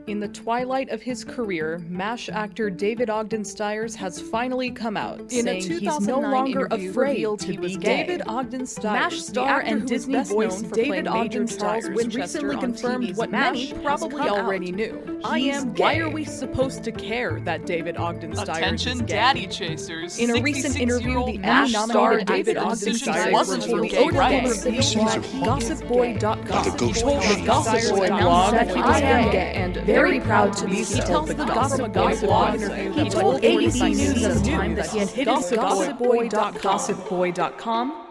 In the twilight of his career, MASH actor David Ogden Stiers has finally come out, saying he's no longer afraid to be gay. David Ogden Stiers, MASH star and Disney voice David Ogden Stiers, recently confirmed what many probably already knew. Why are we supposed to care that David Ogden Stiers Attention, is gay? daddy chasers. In a recent interview, the MASH star David Ogden Stiers wasn't for told gay Ogden rights. GossipBoy.com. He told the Gossip Boy blog that he was gay and very proud to be so. He tells the Gossip Boy blog interview he told ABC News at the time that he had hidden GossipBoy.com.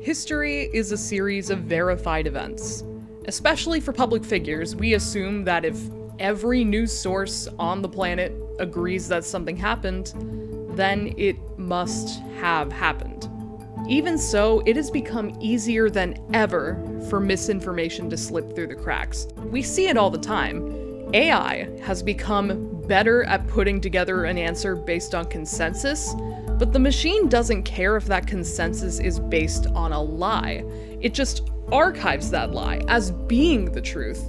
History is a series of verified events. Especially for public figures, we assume that if every news source on the planet agrees that something happened, then it must have happened. Even so, it has become easier than ever for misinformation to slip through the cracks. We see it all the time. AI has become better at putting together an answer based on consensus, but the machine doesn't care if that consensus is based on a lie. It just archives that lie as being the truth,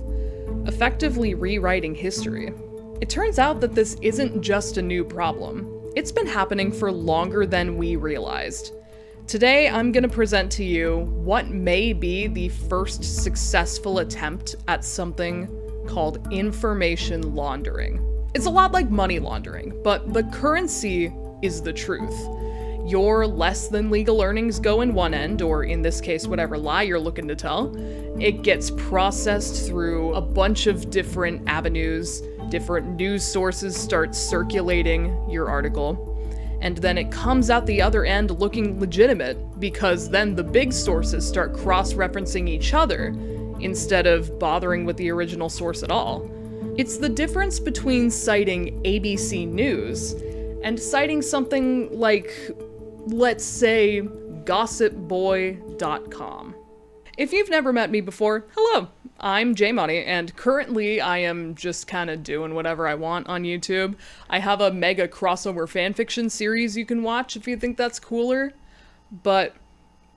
effectively rewriting history. It turns out that this isn't just a new problem. It's been happening for longer than we realized. Today, I'm going to present to you what may be the first successful attempt at something called information laundering. It's a lot like money laundering, but the currency is the truth. Your less than legal earnings go in one end, or in this case, whatever lie you're looking to tell. It gets processed through a bunch of different avenues. Different news sources start circulating your article. And then it comes out the other end looking legitimate, because then the big sources start cross-referencing each other, instead of bothering with the original source at all. It's the difference between citing ABC News and citing something like, let's say, gossipboy.com. If you've never met me before, hello, I'm J Money, and currently I am just kind of doing whatever I want on YouTube. I have a mega crossover fanfiction series you can watch if you think that's cooler, but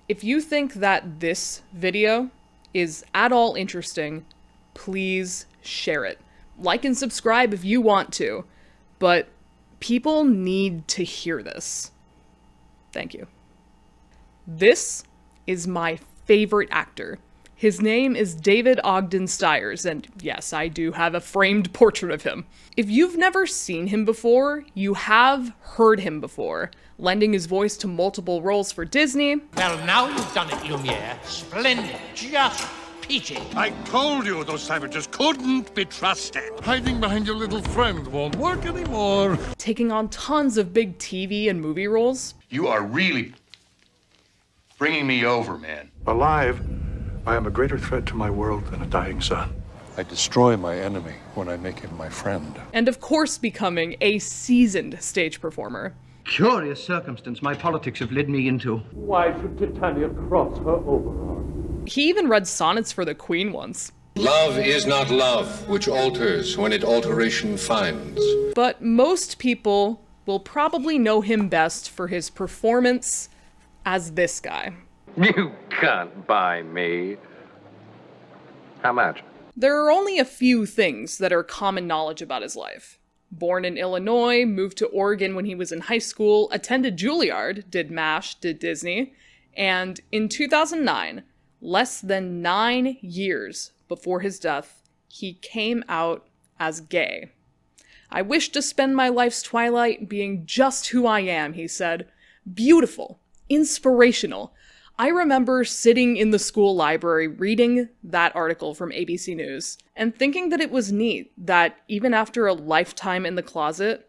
if you think that this video is at all interesting, please share it. Like and subscribe if you want to, but people need to hear this. Thank you. This is my favorite actor. His name is David Ogden Stiers, and yes, I do have a framed portrait of him. If you've never seen him before, you have heard him before, lending his voice to multiple roles for Disney. Well, now you've done it, Lumiere. Splendid. Just peachy. I told you those savages couldn't be trusted. Hiding behind your little friend won't work anymore. Taking on tons of big TV and movie roles. You are really bringing me over, man. Alive, I am a greater threat to my world than a dying sun. I destroy my enemy when I make him my friend. And of course becoming a seasoned stage performer. Curious circumstance my politics have led me into. Why should Titania cross her overarm? He even read sonnets for the Queen once. Love is not love, which alters when it alteration finds. But most people will probably know him best for his performance as this guy. You can't buy me. How much? There are only a few things that are common knowledge about his life. Born in Illinois, moved to Oregon when he was in high school, attended Juilliard, did MASH, did Disney, and in 2009, less than 9 years before his death, he came out as gay. I wish to spend my life's twilight being just who I am, he said. Beautiful. Inspirational. I remember sitting in the school library reading that article from ABC News and thinking that it was neat that even after a lifetime in the closet,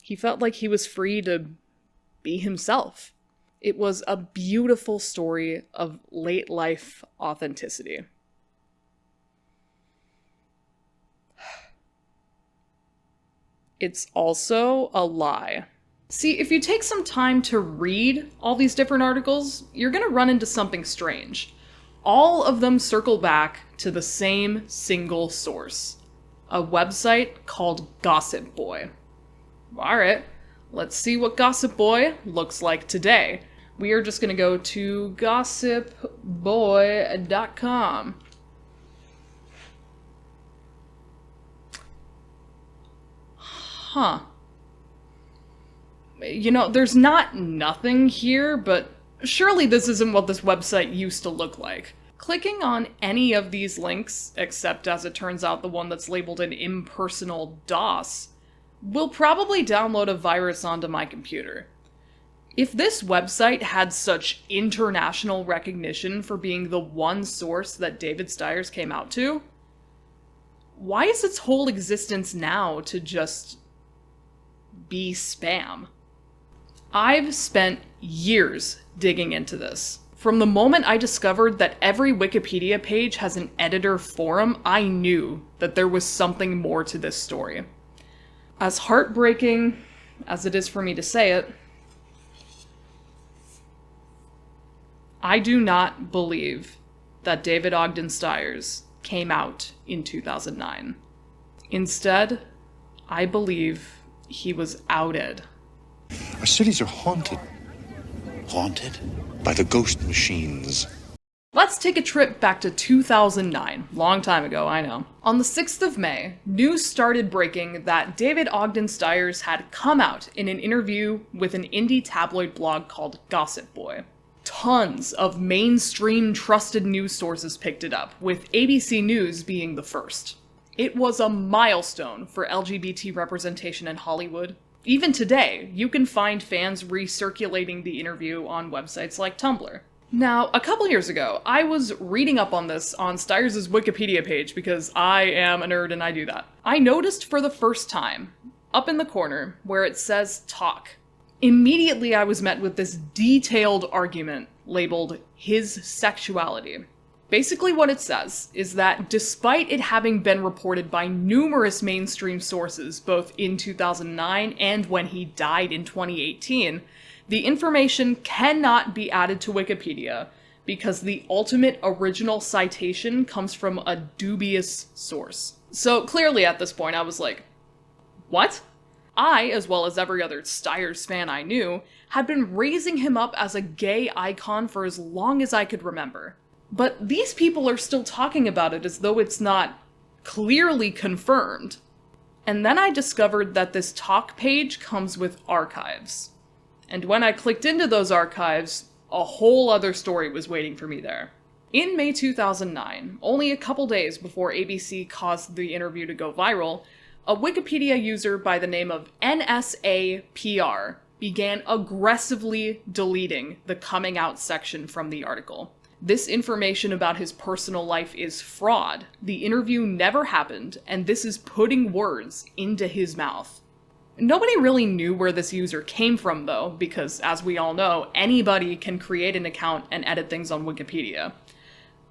he felt like he was free to be himself. It was a beautiful story of late life authenticity. It's also a lie. See, if you take some time to read all these different articles, you're gonna run into something strange. All of them circle back to the same single source, a website called Gossip Boy. Alright, let's see what Gossip Boy looks like today. We are just gonna go to gossipboy.com. Huh. You know, there's not nothing here, but surely this isn't what this website used to look like. Clicking on any of these links, except as it turns out the one that's labeled an impersonal DOS, will probably download a virus onto my computer. If this website had such international recognition for being the one source that David Stiers came out to, why is its whole existence now to just be spam? I've spent years digging into this. From the moment I discovered that every Wikipedia page has an editor forum, I knew that there was something more to this story. As heartbreaking as it is for me to say it, I do not believe that David Ogden Stiers came out in 2009. Instead, I believe he was outed. Our cities are haunted. Haunted by the ghost machines. Let's take a trip back to 2009. Long time ago, I know. On the 6th of May, news started breaking that David Ogden Stiers had come out in an interview with an indie tabloid blog called Gossip Boy. Tons of mainstream trusted news sources picked it up, with ABC News being the first. It was a milestone for LGBT representation in Hollywood. Even today, you can find fans recirculating the interview on websites like Tumblr. Now, a couple years ago, I was reading up on this on Stiers' Wikipedia page because I am a nerd and I do that. I noticed for the first time, up in the corner, where it says talk. Immediately I was met with this detailed argument labeled his sexuality. Basically what it says is that despite it having been reported by numerous mainstream sources both in 2009 and when he died in 2018, the information cannot be added to Wikipedia because the ultimate original citation comes from a dubious source. So clearly at this point I was like, what? I, as well as every other Stiers fan I knew, had been raising him up as a gay icon for as long as I could remember. But these people are still talking about it as though it's not clearly confirmed. And then I discovered that this talk page comes with archives. And when I clicked into those archives, a whole other story was waiting for me there. In May 2009, only a couple days before ABC caused the interview to go viral, a Wikipedia user by the name of NSAPR began aggressively deleting the coming out section from the article. This information about his personal life is fraud. The interview never happened, and this is putting words into his mouth. Nobody really knew where this user came from, though, because, as we all know, anybody can create an account and edit things on Wikipedia.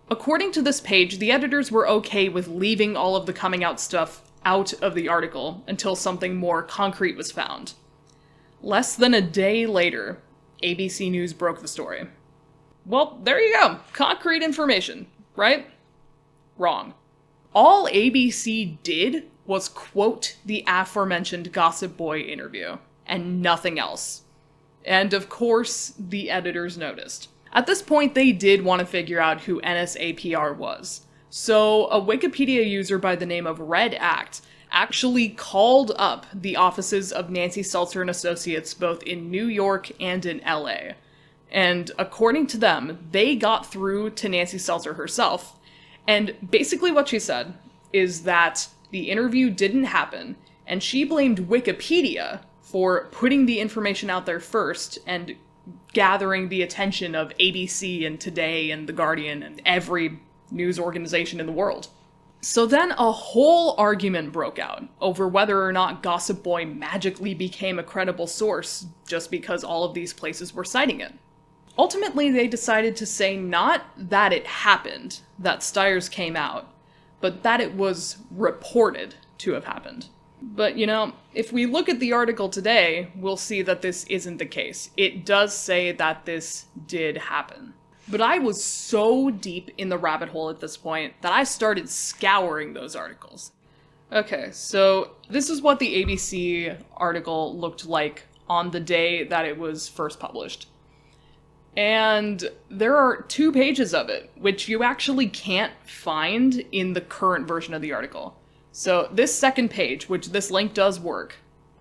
According to this page, the editors were okay with leaving all of the coming out stuff out of the article until something more concrete was found. Less than a day later, ABC News broke the story. Well, there you go. Concrete information, right? Wrong. All ABC did was quote the aforementioned Gossip Boy interview, and nothing else. And of course, the editors noticed. At this point, they did want to figure out who NSAPR was. So, a Wikipedia user by the name of Red Act actually called up the offices of Nancy Seltzer and Associates both in New York and in LA. And according to them, they got through to Nancy Seltzer herself. And basically what she said is that the interview didn't happen, and she blamed Wikipedia for putting the information out there first and gathering the attention of ABC and Today and The Guardian and every news organization in the world. So then a whole argument broke out over whether or not Gossip Boy magically became a credible source just because all of these places were citing it. Ultimately, they decided to say not that it happened, that Stiers came out, but that it was reported to have happened. But, you know, if we look at the article today, we'll see that this isn't the case. It does say that this did happen. But I was so deep in the rabbit hole at this point that I started scouring those articles. Okay, so this is what the ABC article looked like on the day that it was first published. And there are 2 pages of it, which you actually can't find in the current version of the article. So this second page, which this link does work,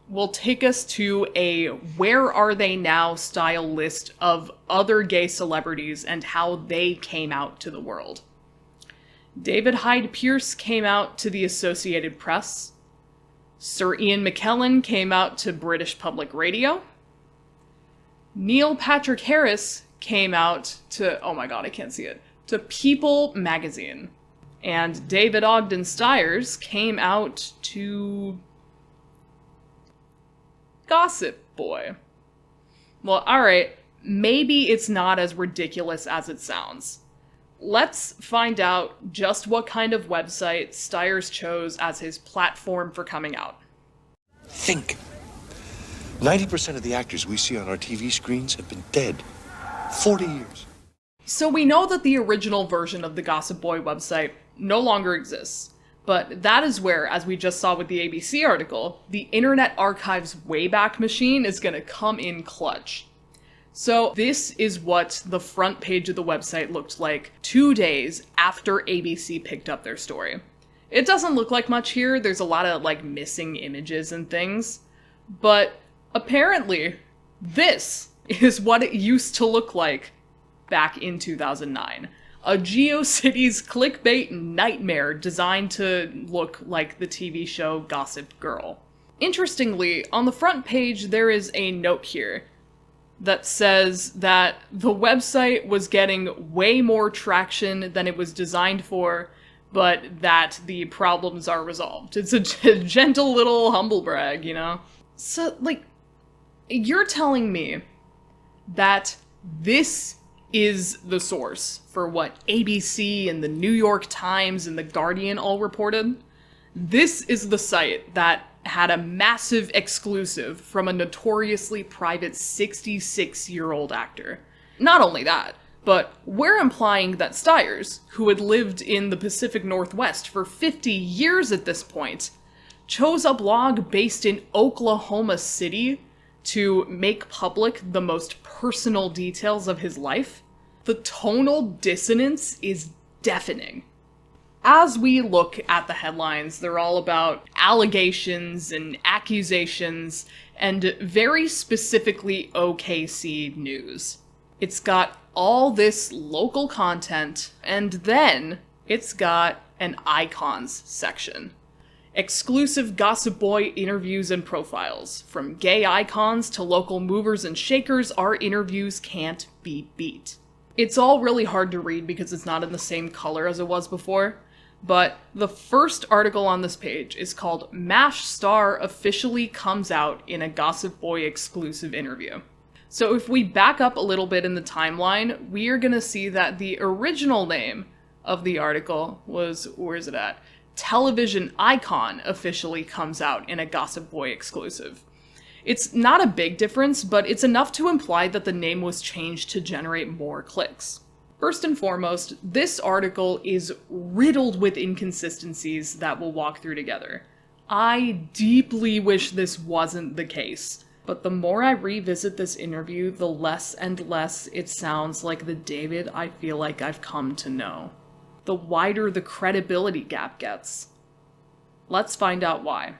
will take us to a Where Are They Now style list of other gay celebrities and how they came out to the world. David Hyde Pierce came out to the Associated Press. Sir Ian McKellen came out to British Public Radio. Neil Patrick Harris came out to, oh my god, I can't see it, to People magazine. And David Ogden Stiers came out to Gossip Boy. Well, alright, maybe it's not as ridiculous as it sounds. Let's find out just what kind of website Stiers chose as his platform for coming out. Think. 90% of the actors we see on our TV screens have been dead 40 years. So we know that the original version of the Gossip Boy website no longer exists, but that is where, as we just saw with the ABC article, the Internet Archive's Wayback Machine is going to come in clutch. So this is what the front page of the website looked like 2 days after ABC picked up their story. It doesn't look like much here, there's a lot of missing images and things, but apparently this is what it used to look like back in 2009. A GeoCities clickbait nightmare designed to look like the TV show Gossip Girl. Interestingly, on the front page there is a note here that says that the website was getting way more traction than it was designed for, but that the problems are resolved. It's a gentle little humble brag, you know? So, you're telling me that this is the source for what ABC and the New York Times and the Guardian all reported? This is the site that had a massive exclusive from a notoriously private 66-year-old actor. Not only that, but we're implying that Stiers, who had lived in the Pacific Northwest for 50 years at this point, chose a blog based in Oklahoma City to make public the most personal details of his life. The tonal dissonance is deafening. As we look at the headlines, they're all about allegations and accusations, and very specifically OKC news. It's got all this local content, and then it's got an icons section. Exclusive Gossip Boy interviews and profiles. From gay icons to local movers and shakers, our interviews can't be beat. It's all really hard to read because it's not in the same color as it was before, but the first article on this page is called MASH Star Officially Comes Out in a Gossip Boy Exclusive Interview. So if we back up a little bit in the timeline, we are going to see that the original name of the article was, where is it at? Television Icon Officially Comes Out in a Gossip Boy Exclusive. It's not a big difference, but it's enough to imply that the name was changed to generate more clicks. First and foremost, this article is riddled with inconsistencies that we'll walk through together. I deeply wish this wasn't the case, but the more I revisit this interview, the less and less it sounds like the David I feel like I've come to know. The wider the credibility gap gets. Let's find out why.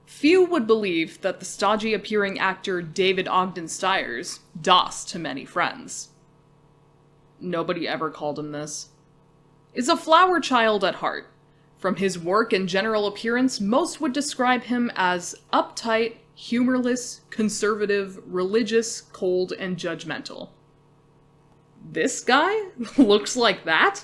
Few would believe that the stodgy-appearing actor David Ogden Stiers, DOS to many friends, nobody ever called him this, is a flower child at heart. From his work and general appearance, most would describe him as uptight, humorless, conservative, religious, cold, and judgmental. This guy looks like that?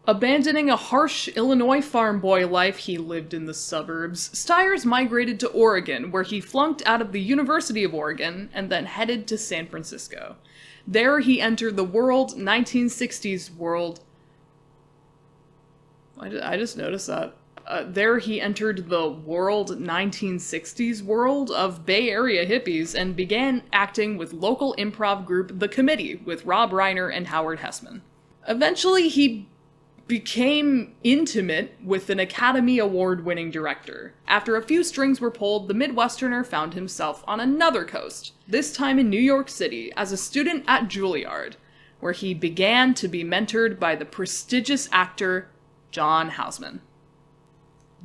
Abandoning a harsh Illinois farm boy life he lived in the suburbs, Stiers migrated to Oregon, where he flunked out of the University of Oregon and then headed to San Francisco. There he entered the world 1960s world. I just noticed that. There he entered the world 1960s world of Bay Area hippies and began acting with local improv group The Committee with Rob Reiner and Howard Hessman. Eventually he became intimate with an Academy Award-winning director. After a few strings were pulled, the Midwesterner found himself on another coast, this time in New York City, as a student at Juilliard, where he began to be mentored by the prestigious actor John Houseman.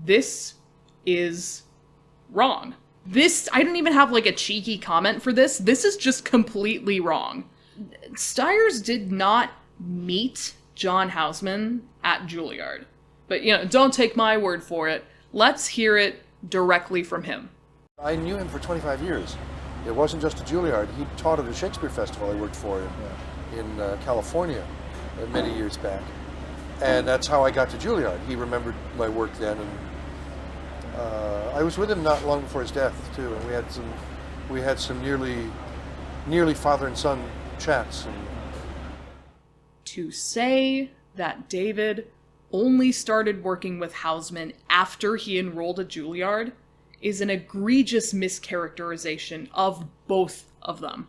This is wrong. This, I don't even have like a cheeky comment for this. This is just completely wrong. Stiers did not meet John Houseman at Juilliard. But, don't take my word for it. Let's hear it directly from him. I knew him for 25 years. It wasn't just at Juilliard. He taught at a Shakespeare festival I worked for in California many years back. And that's how I got to Juilliard. He remembered my work then, and I was with him not long before his death too, and we had some nearly father and son chats. To say that David only started working with Houseman after he enrolled at Juilliard is an egregious mischaracterization of both of them.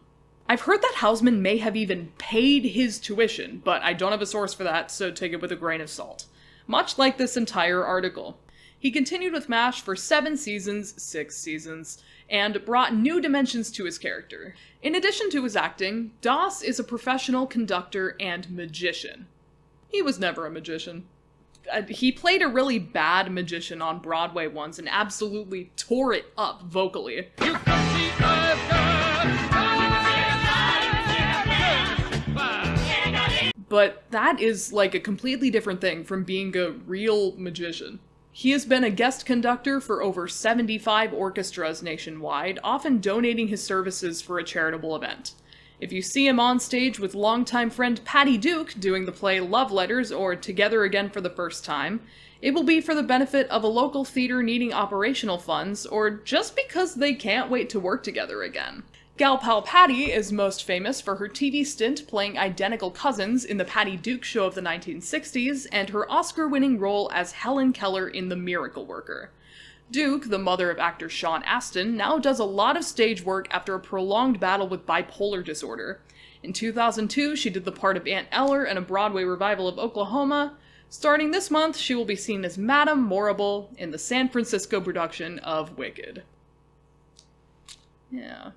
I've heard that Houseman may have even paid his tuition, but I don't have a source for that, so take it with a grain of salt. Much like this entire article. He continued with MASH for 6 seasons, and brought new dimensions to his character. In addition to his acting, Doss is a professional conductor and magician. He was never a magician. He played a really bad magician on Broadway once and absolutely tore it up vocally. But that is like a completely different thing from being a real magician. He has been a guest conductor for over 75 orchestras nationwide, often donating his services for a charitable event. If you see him on stage with longtime friend Patty Duke doing the play Love Letters or Together Again for the First Time, it will be for the benefit of a local theater needing operational funds, or just because they can't wait to work together again. Gal Pal Patty is most famous for her TV stint playing identical cousins in the Patty Duke Show of the 1960s, and her Oscar-winning role as Helen Keller in The Miracle Worker. Duke, the mother of actor Sean Astin, now does a lot of stage work after a prolonged battle with bipolar disorder. In 2002, she did the part of Aunt Eller in a Broadway revival of Oklahoma. Starting this month, she will be seen as Madame Morrible in the San Francisco production of Wicked. Yeah.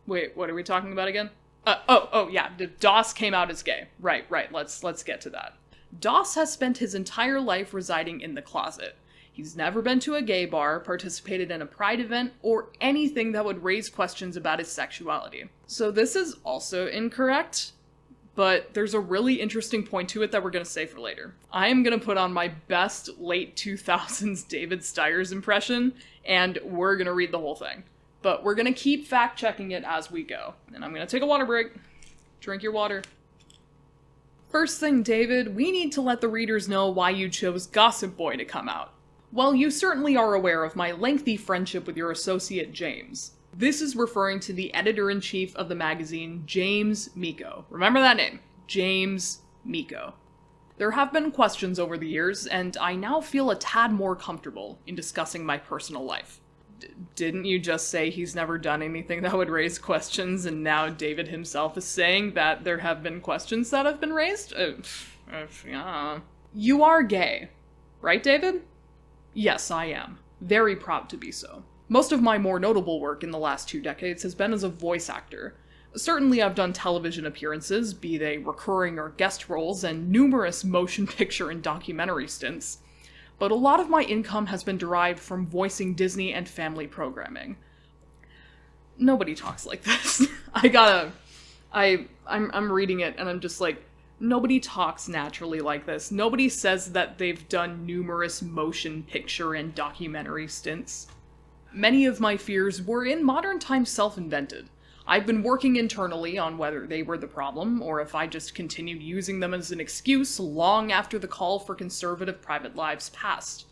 Wait, what are we talking about again? Yeah, Doss came out as gay. Right, let's get to that. Doss has spent his entire life residing in the closet. He's never been to a gay bar, participated in a pride event, or anything that would raise questions about his sexuality. So this is also incorrect, but there's a really interesting point to it that we're gonna save for later. I am gonna put on my best late 2000s David Stiers impression, and we're gonna read the whole thing. But we're gonna keep fact-checking it as we go. And I'm gonna take a water break. Drink your water. First thing, David, we need to let the readers know why you chose Gossip Boy to come out. Well, you certainly are aware of my lengthy friendship with your associate James. This is referring to the editor-in-chief of the magazine, James Miko. Remember that name, James Miko. There have been questions over the years, and I now feel a tad more comfortable in discussing my personal life. Didn't you just say he's never done anything that would raise questions, and now David himself is saying that there have been questions that have been raised? Yeah. You are gay, right, David? Yes, I am. Very proud to be so. Most of my more notable work in the last 2 decades has been as a voice actor. Certainly I've done television appearances, be they recurring or guest roles, and numerous motion picture and documentary stints. But a lot of my income has been derived from voicing Disney and family programming. Nobody talks like this. I'm reading it and I'm just like, nobody talks naturally like this. Nobody says that they've done numerous motion picture and documentary stints. Many of my fears were in modern times self-invented. I've been working internally on whether they were the problem, or if I just continued using them as an excuse long after the call for conservative private lives passed.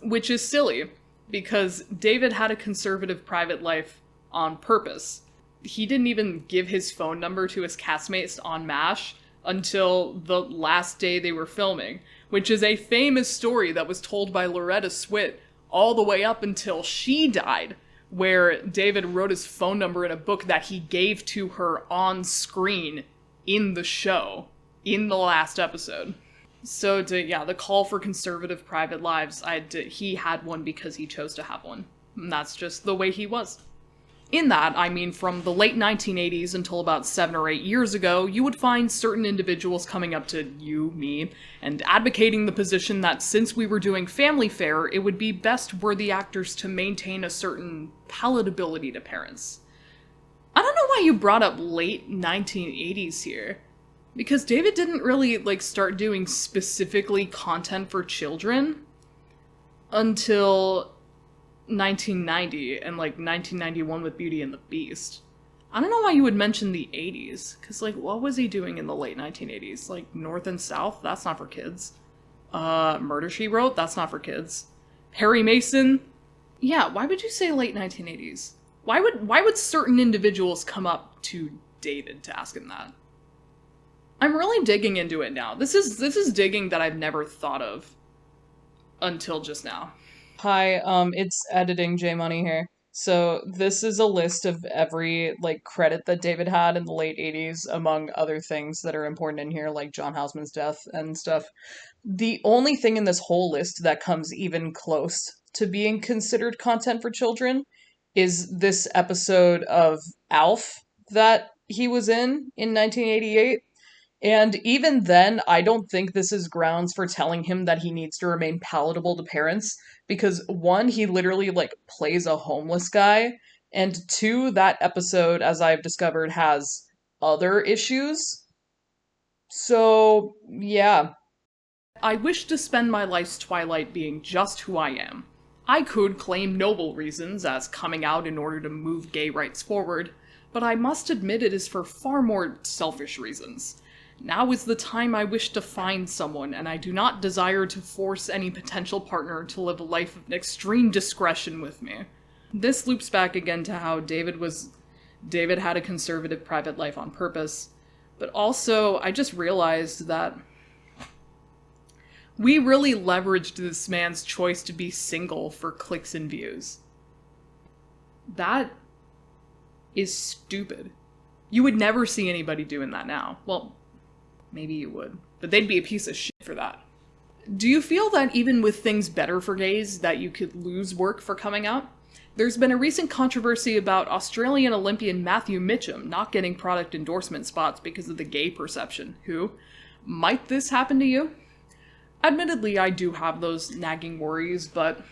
Which is silly, because David had a conservative private life on purpose. He didn't even give his phone number to his castmates on MASH until the last day they were filming, which is a famous story that was told by Loretta Swit all the way up until she died, where David wrote his phone number in a book that he gave to her on screen in the show, in the last episode. So the call for conservative private lives, he had one because he chose to have one. And that's just the way he was. In that, I mean from the late 1980s until about 7 or 8 years ago, you would find certain individuals coming up to you, me, and advocating the position that since we were doing family fare, it would be best were the actors to maintain a certain palatability to parents. I don't know why you brought up late 1980s here. Because David didn't really, start doing specifically content for children until 1990 and, 1991 with Beauty and the Beast. I don't know why you would mention the 80s, because, what was he doing in the late 1980s? North and South? That's not for kids. Murder, She Wrote? That's not for kids. Perry Mason? Yeah, why would you say late 1980s? Why would certain individuals come up to David to ask him that? I'm really digging into it now. This is digging that I've never thought of until just now. Hi, it's editing J Money here. So this is a list of every credit that David had in the late 80s, among other things that are important in here, like John Houseman's death and stuff. The only thing in this whole list that comes even close to being considered content for children is this episode of Alf that he was in 1988. And even then, I don't think this is grounds for telling him that he needs to remain palatable to parents, because one, he literally, plays a homeless guy, and two, that episode, as I've discovered, has other issues. So, yeah. I wish to spend my life's twilight being just who I am. I could claim noble reasons, as coming out in order to move gay rights forward, but I must admit it is for far more selfish reasons. Now is the time I wish to find someone, and I do not desire to force any potential partner to live a life of extreme discretion with me. This loops back again to how David had a conservative private life on purpose, but also I just realized that we really leveraged this man's choice to be single for clicks and views. That is stupid. You would never see anybody doing that now. Well, maybe you would, but they'd be a piece of shit for that. Do you feel that even with things better for gays, that you could lose work for coming out? There's been a recent controversy about Australian Olympian Matthew Mitchum not getting product endorsement spots because of the gay perception. Might this happen to you? Admittedly, I do have those nagging worries, but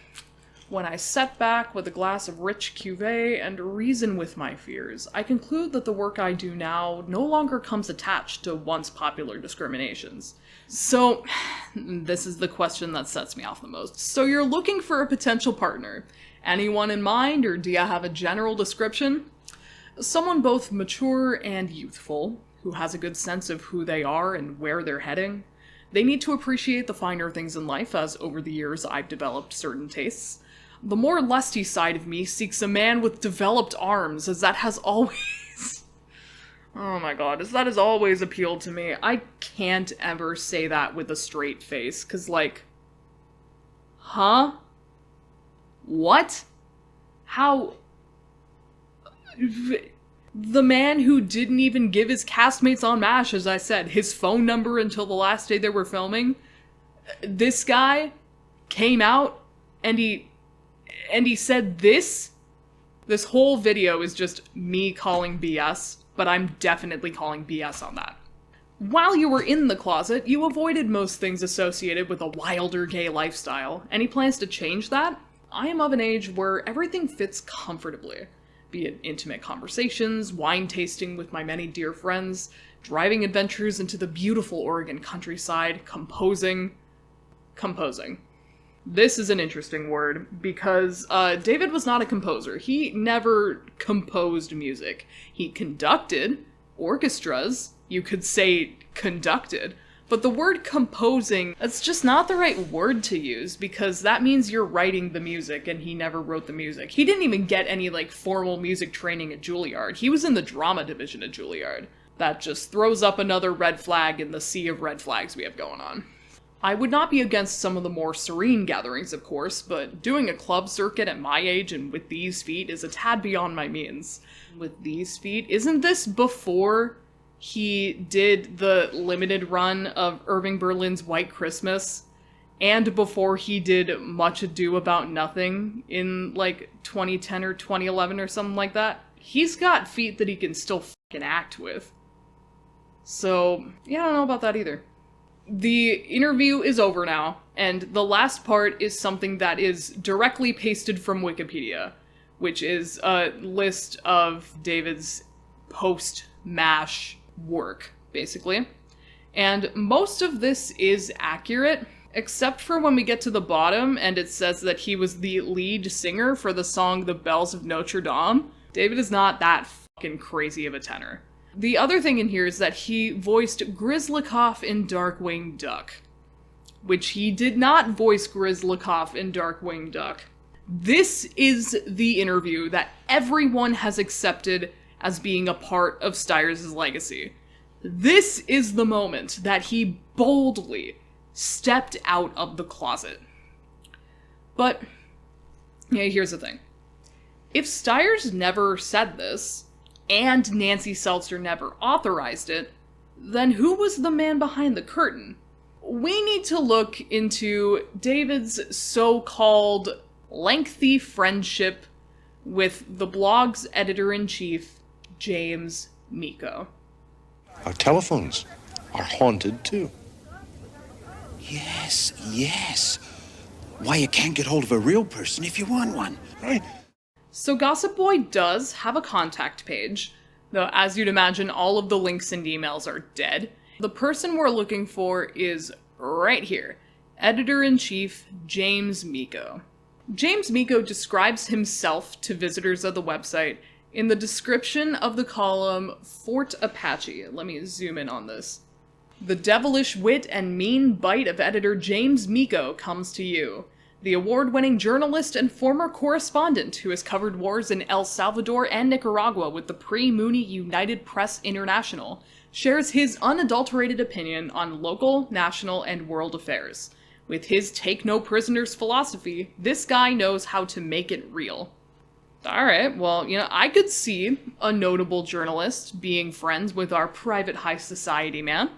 when I sit back with a glass of rich cuvee and reason with my fears, I conclude that the work I do now no longer comes attached to once popular discriminations. So, this is the question that sets me off the most. So you're looking for a potential partner. Anyone in mind, or do you have a general description? Someone both mature and youthful, who has a good sense of who they are and where they're heading. They need to appreciate the finer things in life, as over the years I've developed certain tastes. The more lusty side of me seeks a man with developed arms, as that has always... oh my god, as that has always appealed to me. I can't ever say that with a straight face, 'cause huh? What? How? The man who didn't even give his castmates on MASH, as I said, his phone number until the last day they were filming, this guy came out and he said this? This whole video is just me calling BS, but I'm definitely calling BS on that. While you were in the closet, you avoided most things associated with a wilder gay lifestyle. Any plans to change that? I am of an age where everything fits comfortably. Be it intimate conversations, wine tasting with my many dear friends, driving adventures into the beautiful Oregon countryside, composing. This is an interesting word, because David was not a composer. He never composed music. He conducted orchestras, you could say conducted, but the word composing, that's just not the right word to use, because that means you're writing the music, and he never wrote the music. He didn't even get any, formal music training at Juilliard. He was in the drama division at Juilliard. That just throws up another red flag in the sea of red flags we have going on. I would not be against some of the more serene gatherings, of course, but doing a club circuit at my age and with these feet is a tad beyond my means. With these feet? Isn't this before he did the limited run of Irving Berlin's White Christmas, and before he did Much Ado About Nothing in, 2010 or 2011 or something like that? he's got feet that he can still fucking act with. So, yeah, I don't know about that either. The interview is over now, and the last part is something that is directly pasted from Wikipedia, which is a list of David's post-MASH work, basically. And most of this is accurate, except for when we get to the bottom and it says that he was the lead singer for the song The Bells of Notre Dame. David is not that fucking crazy of a tenor. The other thing in here is that he voiced Grizzlycoff in Darkwing Duck, which he did not voice Grizzlycoff in Darkwing Duck. This is the interview that everyone has accepted as being a part of Stiers' legacy. This is the moment that he boldly stepped out of the closet. But, yeah, here's the thing. If Stiers never said this, and Nancy Seltzer never authorized it, then who was the man behind the curtain? We need to look into David's so-called lengthy friendship with the blog's editor-in-chief, James Miko. Our telephones are haunted, too. Yes. Why you can't get hold of a real person if you want one, right? So Gossip Boy does have a contact page, though as you'd imagine, all of the links and emails are dead. The person we're looking for is right here, Editor-in-Chief James Miko. James Miko describes himself to visitors of the website in the description of the column Fort Apache. Let me zoom in on this. The devilish wit and mean bite of editor James Miko comes to you. The award-winning journalist and former correspondent who has covered wars in El Salvador and Nicaragua with the pre-Mooney United Press International shares his unadulterated opinion on local, national, and world affairs. With his take-no-prisoners philosophy, this guy knows how to make it real. Alright, well, I could see a notable journalist being friends with our private high society man.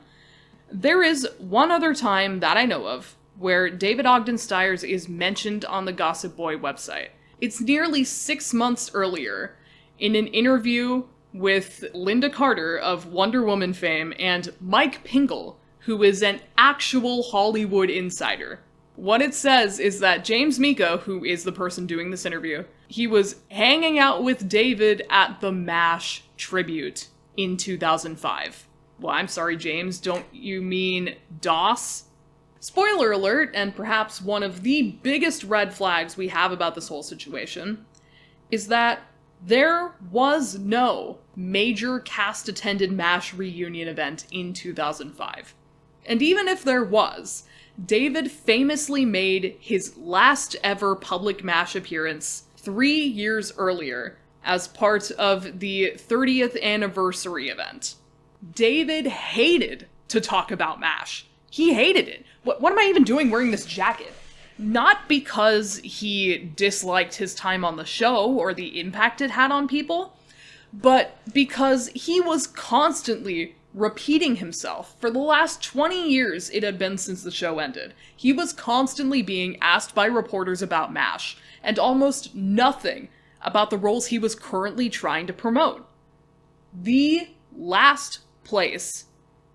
There is one other time that I know of where David Ogden Stiers is mentioned on the Gossip Boy website. It's nearly 6 months earlier, in an interview with Linda Carter of Wonder Woman fame and Mike Pingle, who is an actual Hollywood insider. What it says is that James Miko, who is the person doing this interview, he was hanging out with David at the MASH tribute in 2005. Well, I'm sorry, James, don't you mean DOS? Spoiler alert, and perhaps one of the biggest red flags we have about this whole situation, is that there was no major cast-attended MASH reunion event in 2005. And even if there was, David famously made his last ever public MASH appearance 3 years earlier as part of the 30th anniversary event. David hated to talk about MASH. He hated it. What am I even doing wearing this jacket? Not because he disliked his time on the show or the impact it had on people, but because he was constantly repeating himself. For the last 20 years it had been since the show ended. He was constantly being asked by reporters about MASH, and almost nothing about the roles he was currently trying to promote. The last place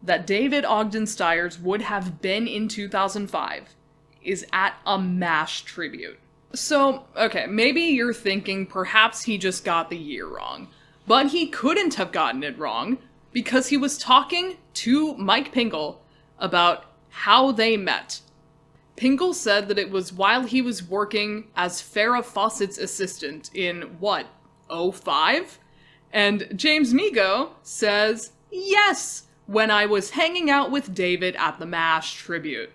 that David Ogden Stiers would have been in 2005 is at a MASH tribute. So, okay, maybe you're thinking perhaps he just got the year wrong. But he couldn't have gotten it wrong, because he was talking to Mike Pingle about how they met. Pingle said that it was while he was working as Farrah Fawcett's assistant in, 05? And James Miko says, yes, when I was hanging out with David at the MASH tribute.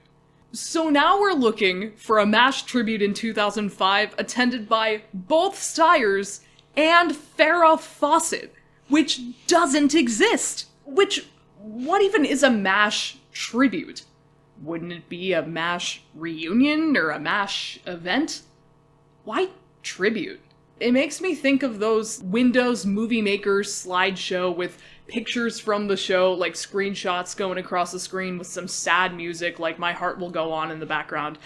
So now we're looking for a MASH tribute in 2005 attended by both Stiers and Farrah Fawcett, which doesn't exist. What even is a MASH tribute? Wouldn't it be a MASH reunion or a MASH event? Why tribute? It makes me think of those Windows Movie Maker slideshow with pictures from the show, like screenshots going across the screen with some sad music like My Heart Will Go On in the background.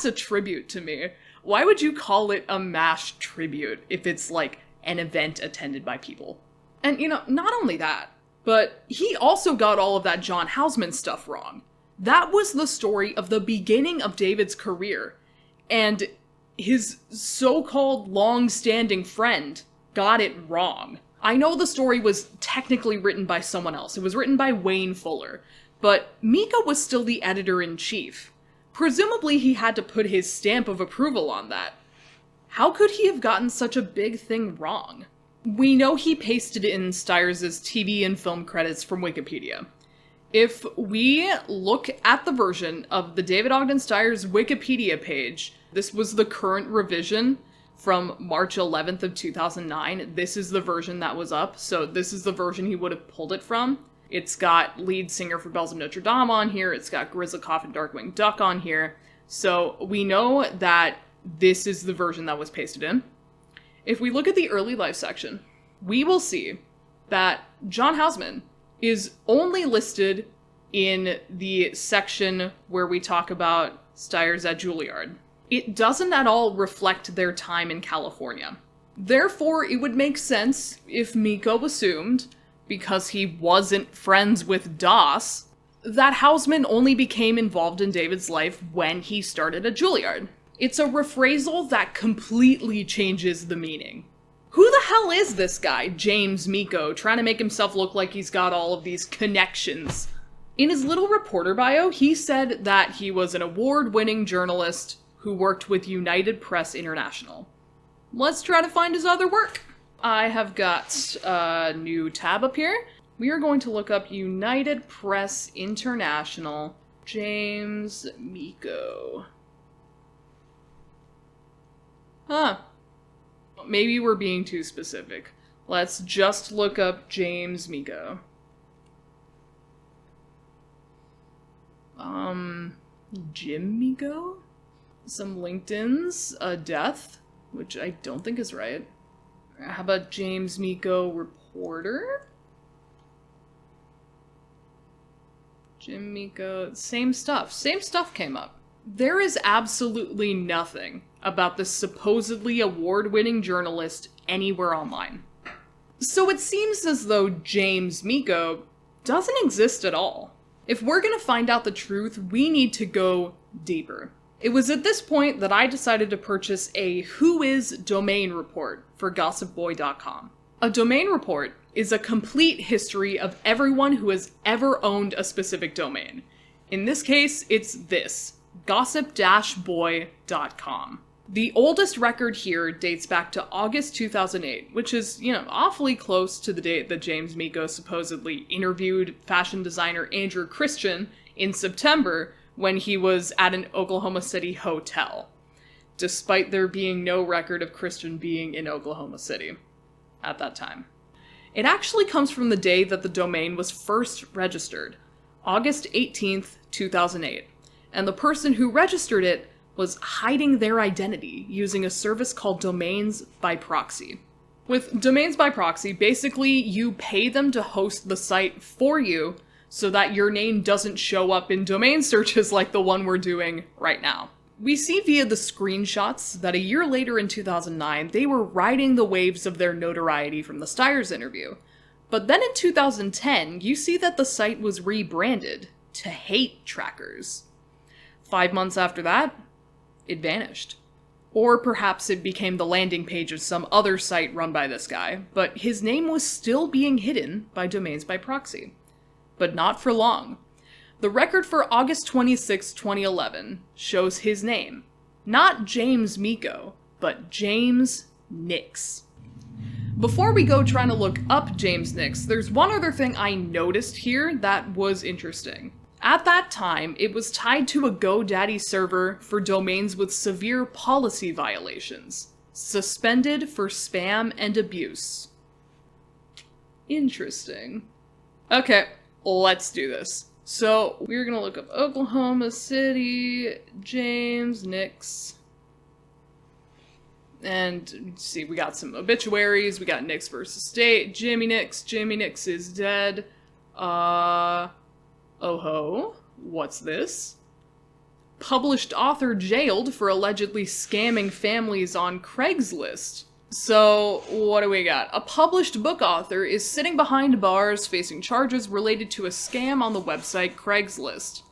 That's a tribute to me. Why would you call it a MASH tribute if it's like an event attended by people? And not only that, but he also got all of that John Houseman stuff wrong. That was the story of the beginning of David's career, and his so-called long-standing friend got it wrong. I know the story was technically written by someone else. It was written by Wayne Fuller, but Mika was still the editor-in-chief. Presumably he had to put his stamp of approval on that. How could he have gotten such a big thing wrong? We know he pasted in Stiers' TV and film credits from Wikipedia. If we look at the version of the David Ogden Stiers Wikipedia page, this was the current revision from March 11th of 2009. This is the version that was up, so this is the version he would have pulled it from. It's got lead singer for Bells of Notre Dame on here, it's got Grizzlycoff and Darkwing Duck on here, so we know that this is the version that was pasted in. If we look at the early life section, we will see that John Houseman is only listed in the section where we talk about Stiers at Juilliard. It doesn't at all reflect their time in California. Therefore, it would make sense if Miko assumed, because he wasn't friends with Das, that Houseman only became involved in David's life when he started at Juilliard. It's a rephrasal that completely changes the meaning. Who the hell is this guy, James Miko, trying to make himself look like he's got all of these connections? In his little reporter bio, he said that he was an award-winning journalist who worked with United Press International. Let's try to find his other work. I have got a new tab up here. We are going to look up United Press International, James Miko. Huh. Maybe we're being too specific. Let's just look up James Miko. Jim Miko? Some LinkedIn's, a death, which I don't think is right. How about James Miko reporter? Jim Miko, same stuff. Same stuff came up. There is absolutely nothing about this supposedly award-winning journalist anywhere online. So it seems as though James Miko doesn't exist at all. If we're gonna find out the truth, we need to go deeper. It was at this point that I decided to purchase a Who Is domain report for gossipboy.com. A domain report is a complete history of everyone who has ever owned a specific domain. In this case, it's this, gossip-boy.com. The oldest record here dates back to August 2008, which is, awfully close to the date that James Miko supposedly interviewed fashion designer Andrew Christian in September when he was at an Oklahoma City hotel, despite there being no record of Christian being in Oklahoma City at that time. It actually comes from the day that the domain was first registered, August 18th, 2008, and the person who registered it was hiding their identity using a service called Domains by Proxy. With Domains by Proxy, basically you pay them to host the site for you so that your name doesn't show up in domain searches like the one we're doing right now. We see via the screenshots that a year later in 2009, they were riding the waves of their notoriety from the Stiers interview. But then in 2010, you see that the site was rebranded to Hate Trackers. 5 months after that, it vanished. Or perhaps it became the landing page of some other site run by this guy, but his name was still being hidden by Domains by Proxy. But not for long. The record for August 26, 2011 shows his name. Not James Miko, but James Nix. Before we go trying to look up James Nix, there's one other thing I noticed here that was interesting. At that time, it was tied to a GoDaddy server for domains with severe policy violations, suspended for spam and abuse. Interesting. Okay, let's do this. So, we're gonna look up Oklahoma City, James Nix. And see, we got some obituaries, we got Nix versus State, Jimmy Nix is dead. Oh ho, what's this? published author jailed for allegedly scamming families on Craigslist. So, what do we got? A published book author is sitting behind bars facing charges related to a scam on the website Craigslist.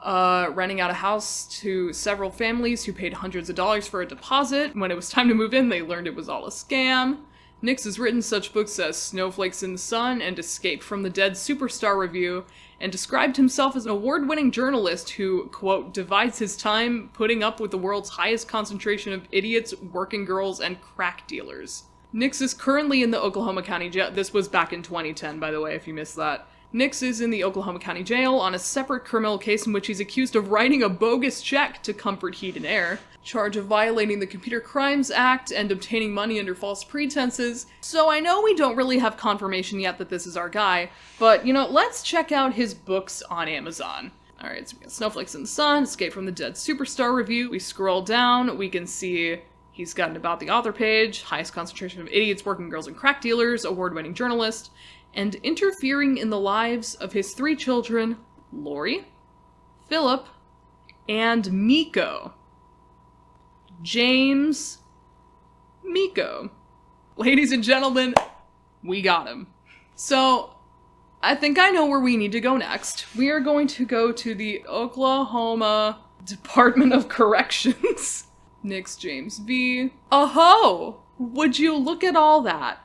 Renting out a house to several families who paid hundreds of dollars for a deposit. When it was time to move in, they learned it was all a scam. Nix has written such books as Snowflakes in the Sun and Escape from the Dead Superstar Review, and described himself as an award-winning journalist who, quote, divides his time putting up with the world's highest concentration of idiots, working girls, and crack dealers. Nix is currently in the Oklahoma County Jail. This was back in 2010, by the way, if you missed that. Nix is in the Oklahoma County Jail on a separate criminal case in which he's accused of writing a bogus check to comfort Heat and Air, charge of violating the Computer Crimes Act and obtaining money under false pretenses. So I know we don't really have confirmation yet that this is our guy, but, you know, let's check out his books on Amazon. Alright, so we got Snowflakes in the Sun, Escape from the Dead Superstar Review. We scroll down, we can see he's got an About the Author page, highest concentration of idiots, working girls, and crack dealers, award-winning journalist, and interfering in the lives of his 3 children, Lori, Philip, and Miko. James Miko. Ladies and gentlemen, we got him. So, I think I know where we need to go next. We are going to go to the Oklahoma Department of Corrections. Nix James V. Oh-ho! Would you look at all that?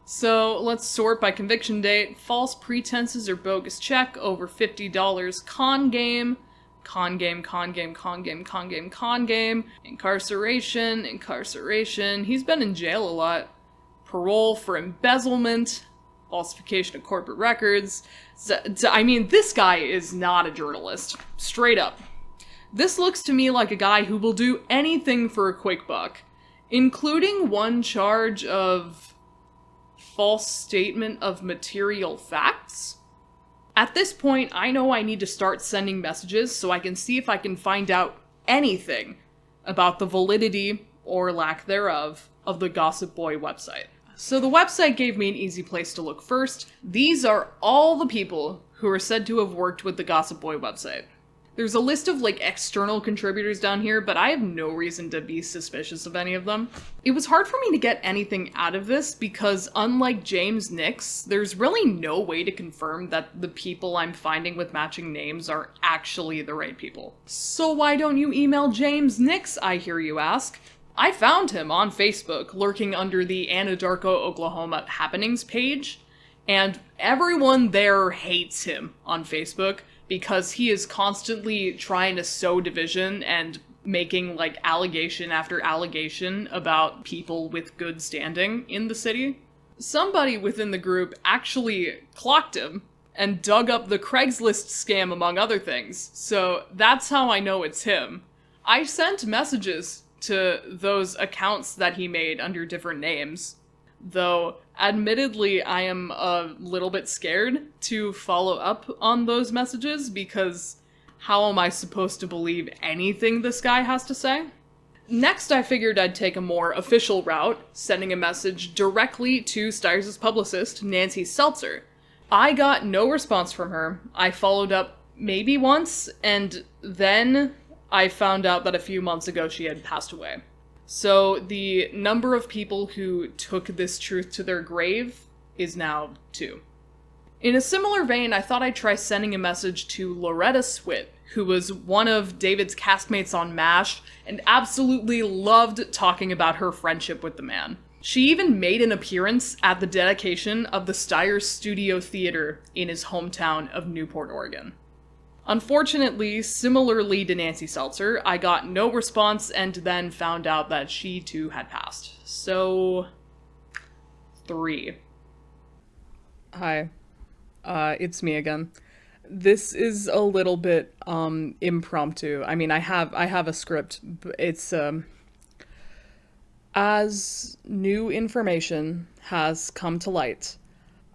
So, let's sort by conviction date. False pretenses or bogus check, over $50. Con game. Con game, con game, con game, con game, con game. Incarceration, incarceration. He's been in jail a lot. Parole for embezzlement. Falsification of corporate records. I mean, this guy is not a journalist. Straight up. This looks to me like a guy who will do anything for a quick buck. Including one charge of false statement of material facts? At this point, I know I need to start sending messages so I can see if I can find out anything about the validity, or lack thereof, of the Gossip Boy website. So the website gave me an easy place to look first. These are all the people who are said to have worked with the Gossip Boy website. There's a list of, like, external contributors down here, but I have no reason to be suspicious of any of them. It was hard for me to get anything out of this because, unlike James Nix, there's really no way to confirm that the people I'm finding with matching names are actually the right people. So why don't you email James Nix, I hear you ask? I found him on Facebook, lurking under the Anadarko, Oklahoma happenings page, and everyone there hates him on Facebook, because he is constantly trying to sow division and making, like, allegation after allegation about people with good standing in the city. Somebody within the group actually clocked him and dug up the Craigslist scam, among other things, so that's how I know it's him. I sent messages to those accounts that he made under different names, though admittedly I am a little bit scared to follow up on those messages because how am I supposed to believe anything this guy has to say? Next, I figured I'd take a more official route, sending a message directly to Stiers' publicist, Nancy Seltzer. I got no response from her. I followed up maybe once, and then I found out that a few months ago she had passed away. So the number of people who took this truth to their grave is now 2. In a similar vein, I thought I'd try sending a message to Loretta Swit, who was one of David's castmates on MASH and absolutely loved talking about her friendship with the man. She even made an appearance at the dedication of the Stiers Studio Theater in his hometown of Newport, Oregon. Unfortunately, similarly to Nancy Seltzer, I got no response and then found out that she too had passed. So, 3. Hi. It's me again. This is a little bit, impromptu. I mean, I have a script, but it's, as new information has come to light,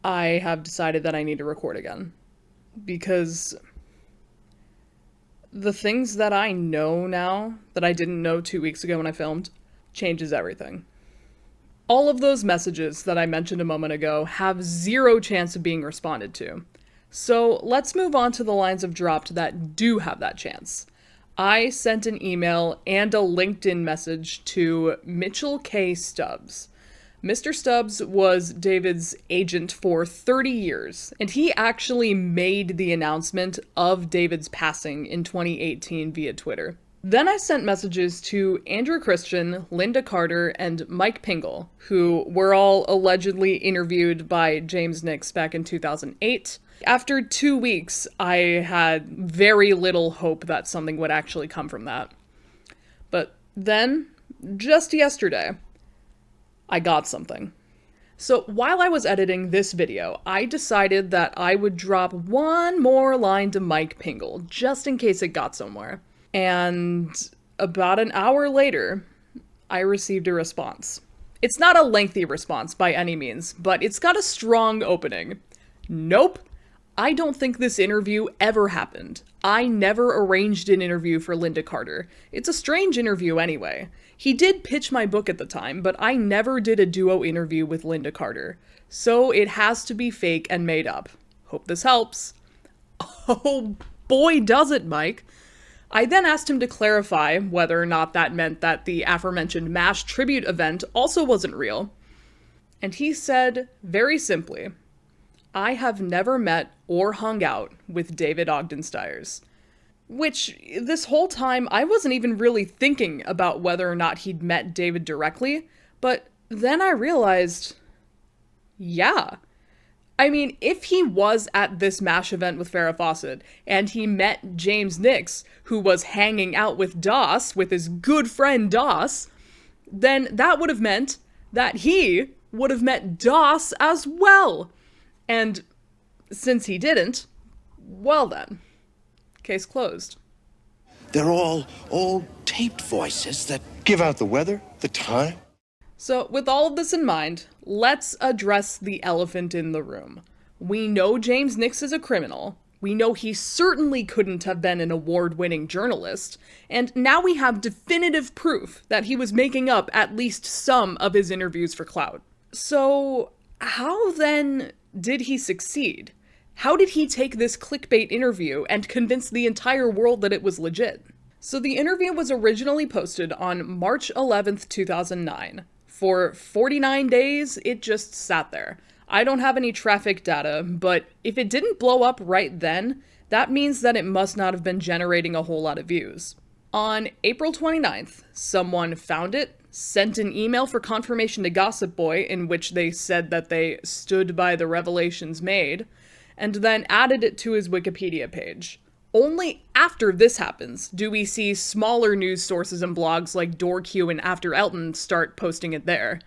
I have decided that I need to record again. Because the things that I know now, that I didn't know 2 weeks ago when I filmed, changes everything. All of those messages that I mentioned a moment ago have 0 chance of being responded to. So let's move on to the lines of dropped that do have that chance. I sent an email and a LinkedIn message to Mitchell K. Stubbs. Mr. Stubbs was David's agent for 30 years, and he actually made the announcement of David's passing in 2018 via Twitter. Then I sent messages to Andrew Christian, Linda Carter, and Mike Pingle, who were all allegedly interviewed by James Nix back in 2008. After 2 weeks, I had very little hope that something would actually come from that. But then, just yesterday, I got something. So while I was editing this video, I decided that I would drop one more line to Mike Pingle, just in case it got somewhere. And about an hour later, I received a response. It's not a lengthy response by any means, but it's got a strong opening. Nope. I don't think this interview ever happened. I never arranged an interview for Linda Carter. It's a strange interview anyway. He did pitch my book at the time, but I never did a duo interview with Linda Carter. So it has to be fake and made up. Hope this helps. Oh boy, does it, Mike. I then asked him to clarify whether or not that meant that the aforementioned MASH tribute event also wasn't real. And he said, very simply, I have never met or hung out with David Ogden Stiers. Which, this whole time, I wasn't even really thinking about whether or not he'd met David directly, but then I realized, yeah. I mean, if he was at this MASH event with Farrah Fawcett, and he met James Nix, who was hanging out with Doss, with his good friend Doss, then that would have meant that he would have met Doss as well. And since he didn't, well then, case closed. They're all taped voices that Give out the weather, the time. So with all of this in mind, let's address the elephant in the room. We know James Nix is a criminal. We know he certainly couldn't have been an award-winning journalist. And now we have definitive proof that he was making up at least some of his interviews for clout. So how then did he succeed? How did he take this clickbait interview and convince the entire world that it was legit? So the interview was originally posted on March 11th, 2009. For 49 days, it just sat there. I don't have any traffic data, but if it didn't blow up right then, that means that it must not have been generating a whole lot of views. On April 29th, someone found it, sent an email for confirmation to Gossip Boy in which they said that they stood by the revelations made, and then added it to his Wikipedia page. Only after this happens do we see smaller news sources and blogs like DoorQ and After Elton start posting it there.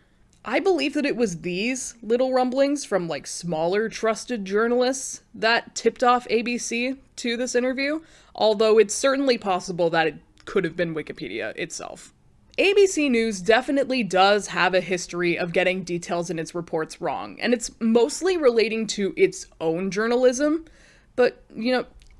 I believe that it was these little rumblings from like smaller trusted journalists that tipped off ABC to this interview, although it's certainly possible that it could have been Wikipedia itself. ABC News definitely does have a history of getting details in its reports wrong, and it's mostly relating to its own journalism, but,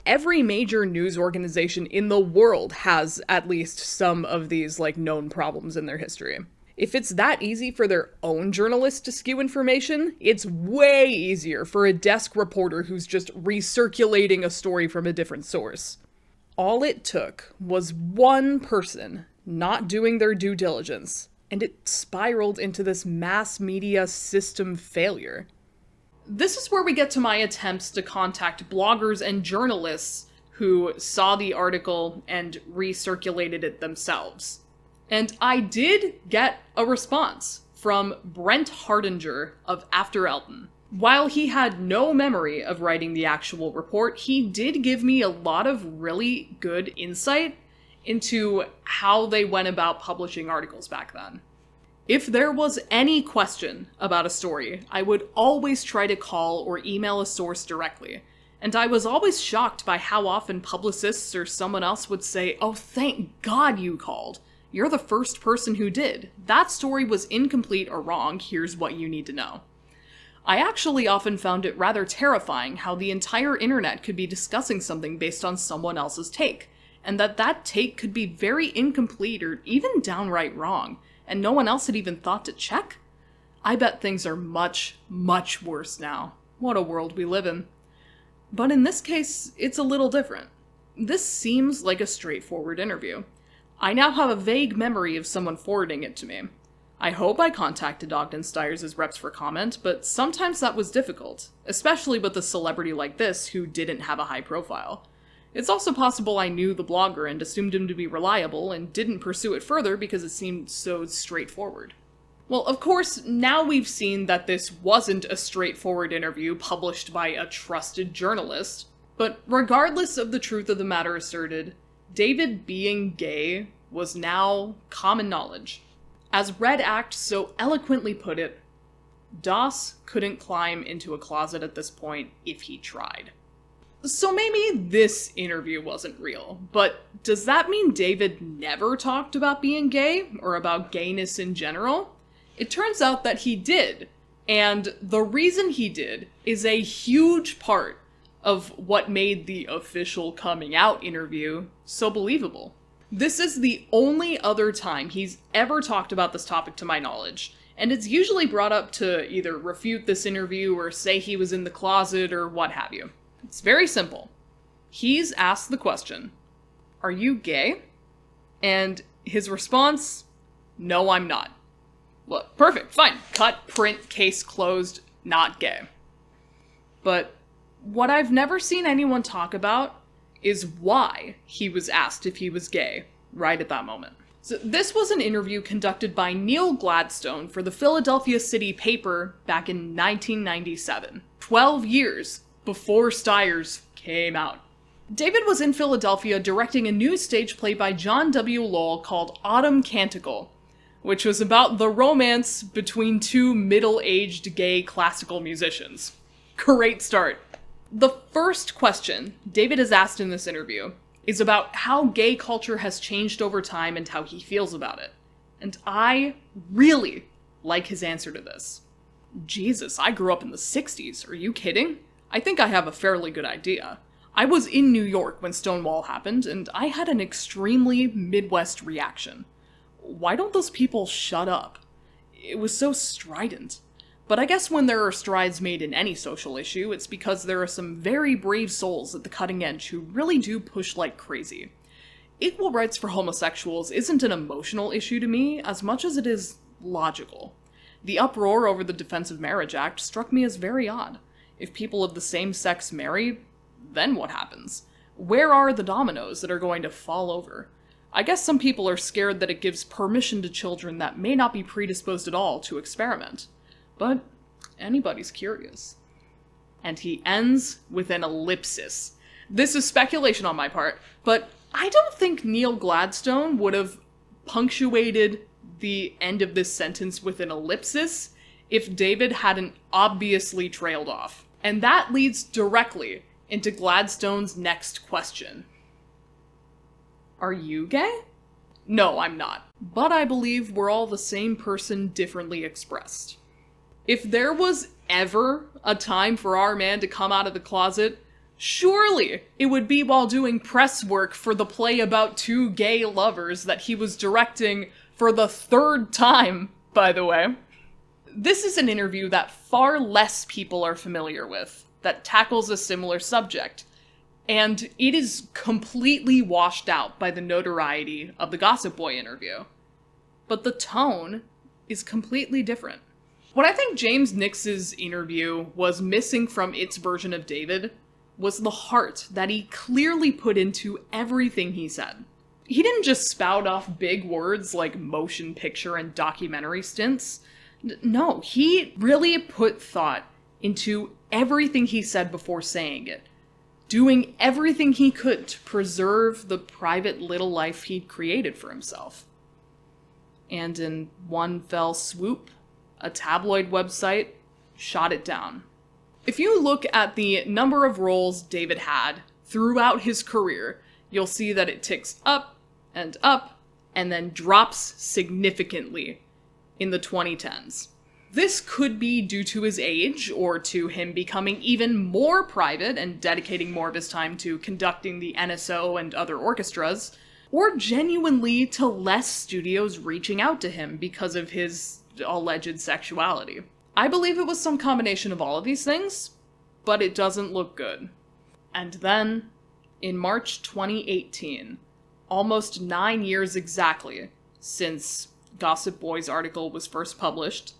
every major news organization in the world has at least some of these, known problems in their history. If it's that easy for their own journalists to skew information, it's way easier for a desk reporter who's just recirculating a story from a different source. All it took was one person not doing their due diligence, and it spiraled into this mass media system failure. This is where we get to my attempts to contact bloggers and journalists who saw the article and recirculated it themselves. And I did get a response from Brent Hardinger of After Elton. While he had no memory of writing the actual report, he did give me a lot of really good insight into how they went about publishing articles back then. If there was any question about a story, I would always try to call or email a source directly, and I was always shocked by how often publicists or someone else would say, "Oh, thank God you called. You're the first person who did. That story was incomplete or wrong. Here's what you need to know." I actually often found it rather terrifying how the entire internet could be discussing something based on someone else's take, and that take could be very incomplete or even downright wrong, and no one else had even thought to check? I bet things are much, much worse now. What a world we live in. But in this case, it's a little different. This seems like a straightforward interview. I now have a vague memory of someone forwarding it to me. I hope I contacted Ogden Stiers' reps for comment, but sometimes that was difficult, especially with a celebrity like this who didn't have a high profile. It's also possible I knew the blogger and assumed him to be reliable and didn't pursue it further because it seemed so straightforward. Well, of course, now we've seen that this wasn't a straightforward interview published by a trusted journalist, but regardless of the truth of the matter asserted, David being gay was now common knowledge. As Red Act so eloquently put it, Doss couldn't climb into a closet at this point if he tried. So maybe this interview wasn't real, but does that mean David never talked about being gay, or about gayness in general? It turns out that he did, and the reason he did is a huge part of what made the official coming out interview so believable. This is the only other time he's ever talked about this topic to my knowledge, and it's usually brought up to either refute this interview or say he was in the closet or what have you. It's very simple. He's asked the question, "Are you gay?" And his response, "No, I'm not." Well, perfect, fine. Cut, print, case closed, not gay. But what I've never seen anyone talk about is why he was asked if he was gay right at that moment. So this was an interview conducted by Neil Gladstone for the Philadelphia City Paper back in 1997, 12 years before Stiers came out. David was in Philadelphia directing a new stage play by John W. Lowell called Autumn Canticle, which was about the romance between two middle-aged gay classical musicians. Great start. The first question David is asked in this interview is about how gay culture has changed over time and how he feels about it. And I really like his answer to this. Jesus, I grew up in the 60s. Are you kidding? I think I have a fairly good idea. I was in New York when Stonewall happened, and I had an extremely Midwest reaction. Why don't those people shut up? It was so strident. But I guess when there are strides made in any social issue, it's because there are some very brave souls at the cutting edge who really do push like crazy. Equal rights for homosexuals isn't an emotional issue to me as much as it is logical. The uproar over the Defense of Marriage Act struck me as very odd. If people of the same sex marry, then what happens? Where are the dominoes that are going to fall over? I guess some people are scared that it gives permission to children that may not be predisposed at all to experiment. But anybody's curious. And he ends with an ellipsis. This is speculation on my part, but I don't think Neil Gladstone would have punctuated the end of this sentence with an ellipsis if David hadn't obviously trailed off. And that leads directly into Gladstone's next question. Are you gay? No, I'm not. But I believe we're all the same person differently expressed. If there was ever a time for our man to come out of the closet, surely it would be while doing press work for the play about two gay lovers that he was directing for the third time, by the way. This is an interview that far less people are familiar with, that tackles a similar subject, and it is completely washed out by the notoriety of the Gossip Boy interview. But the tone is completely different. What I think James Nix's interview was missing from its version of David was the heart that he clearly put into everything he said. He didn't just spout off big words like motion picture and documentary stints. No, he really put thought into everything he said before saying it, doing everything he could to preserve the private little life he'd created for himself. And in one fell swoop, a tabloid website shot it down. If you look at the number of roles David had throughout his career, you'll see that it ticks up, and then drops significantly in the 2010s. This could be due to his age, or to him becoming even more private and dedicating more of his time to conducting the NSO and other orchestras, or genuinely to less studios reaching out to him because of his alleged sexuality. I believe it was some combination of all of these things, but it doesn't look good. And then, in March 2018, almost 9 years exactly since Gossip Boy's article was first published,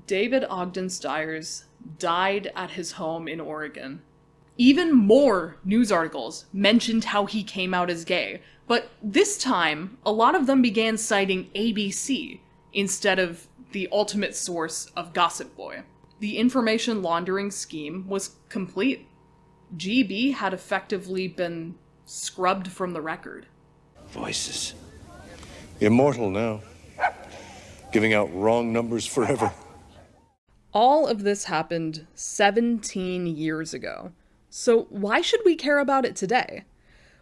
David Ogden Stiers died at his home in Oregon. Even more news articles mentioned how he came out as gay, but this time, a lot of them began citing ABC instead of the ultimate source of Gossip Boy. The information laundering scheme was complete. GB had effectively been scrubbed from the record. Voices. Immortal now. Giving out wrong numbers forever. All of this happened 17 years ago. So why should we care about it today?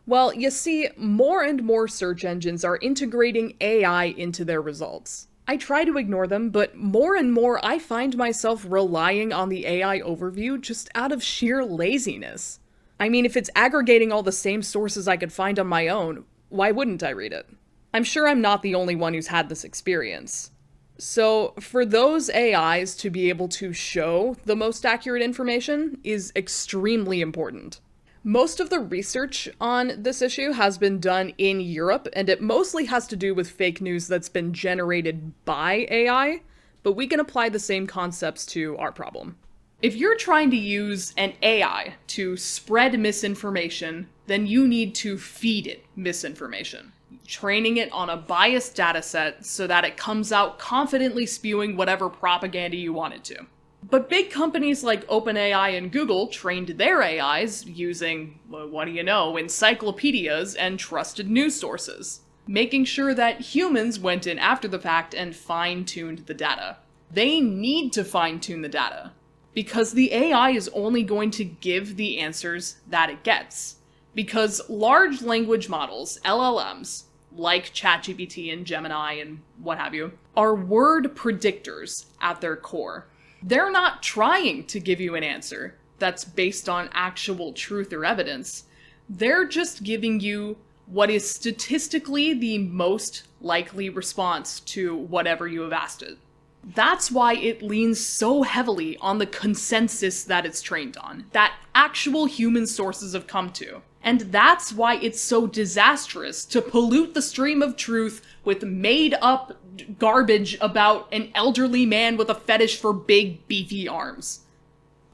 Well, you see, more and more search engines are integrating AI into their results. I try to ignore them, but more and more I find myself relying on the AI overview just out of sheer laziness. I mean, if it's aggregating all the same sources I could find on my own, why wouldn't I read it? I'm sure I'm not the only one who's had this experience. So, for those AIs to be able to show the most accurate information is extremely important. Most of the research on this issue has been done in Europe, and it mostly has to do with fake news that's been generated by AI, but we can apply the same concepts to our problem. If you're trying to use an AI to spread misinformation, then you need to feed it misinformation, training it on a biased dataset so that it comes out confidently spewing whatever propaganda you want it to. But big companies like OpenAI and Google trained their AIs using, well, what do you know, encyclopedias and trusted news sources, making sure that humans went in after the fact and fine-tuned the data. They need to fine-tune the data, because the AI is only going to give the answers that it gets. Because large language models, LLMs, like ChatGPT and Gemini and what have you, are word predictors at their core. They're not trying to give you an answer that's based on actual truth or evidence. They're just giving you what is statistically the most likely response to whatever you have asked it. That's why it leans so heavily on the consensus that it's trained on, that actual human sources have come to. And that's why it's so disastrous to pollute the stream of truth with made-up garbage about an elderly man with a fetish for big, beefy arms.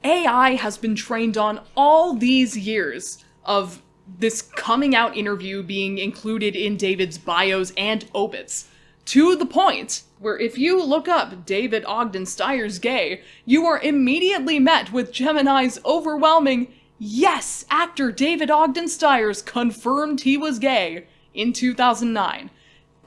AI has been trained on all these years of this coming out interview being included in David's bios and obits, to the point where if you look up David Ogden Stiers gay, you are immediately met with Gemini's overwhelming "Yes, actor David Ogden Stiers confirmed he was gay" in 2009.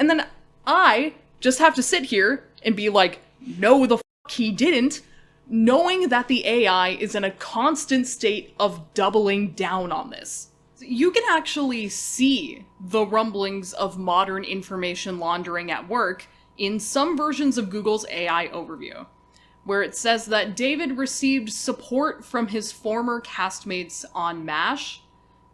And then I just have to sit here and be like, no the fuck he didn't, knowing that the AI is in a constant state of doubling down on this. You can actually see the rumblings of modern information laundering at work in some versions of Google's AI overview, where it says that David received support from his former castmates on MASH,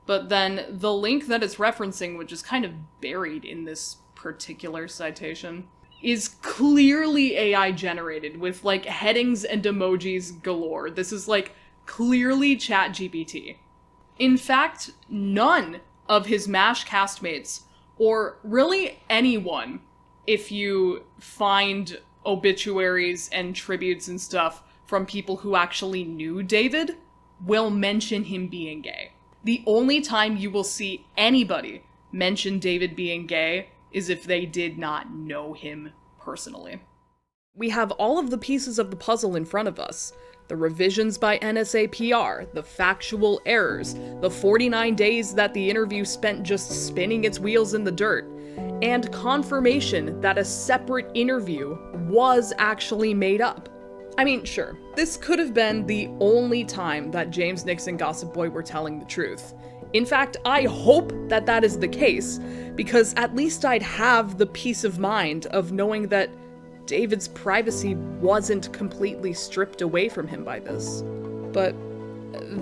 but then the link that it's referencing, which is kind of buried in this particular citation, is clearly AI generated with like headings and emojis galore. This is like clearly ChatGPT. In fact, none of his MASH castmates, or really anyone, if you find obituaries and tributes and stuff from people who actually knew David, will mention him being gay. The only time you will see anybody mention David being gay is if they did not know him personally. We have all of the pieces of the puzzle in front of us. The revisions by NSA PR, the factual errors, the 49 days that the interview spent just spinning its wheels in the dirt, and confirmation that a separate interview was actually made up. I mean, sure, this could have been the only time that James Nix and Gossip Boy were telling the truth. In fact, I hope that that is the case, because at least I'd have the peace of mind of knowing that David's privacy wasn't completely stripped away from him by this. But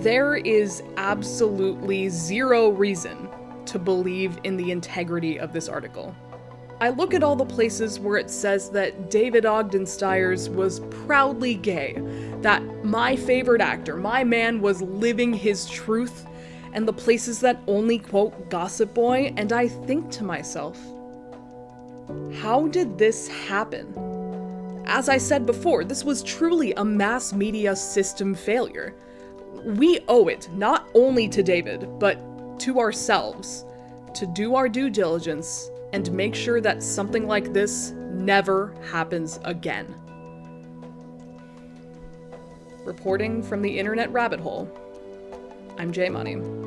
there is absolutely zero reason to believe in the integrity of this article. I look at all the places where it says that David Ogden Stiers was proudly gay, that my favorite actor, my man, was living his truth, and the places that only quote Gossip Boy, and I think to myself, how did this happen? As I said before, this was truly a mass media system failure. We owe it not only to David, but to ourselves, to do our due diligence and make sure that something like this never happens again. Reporting from the internet rabbit hole, I'm J Money.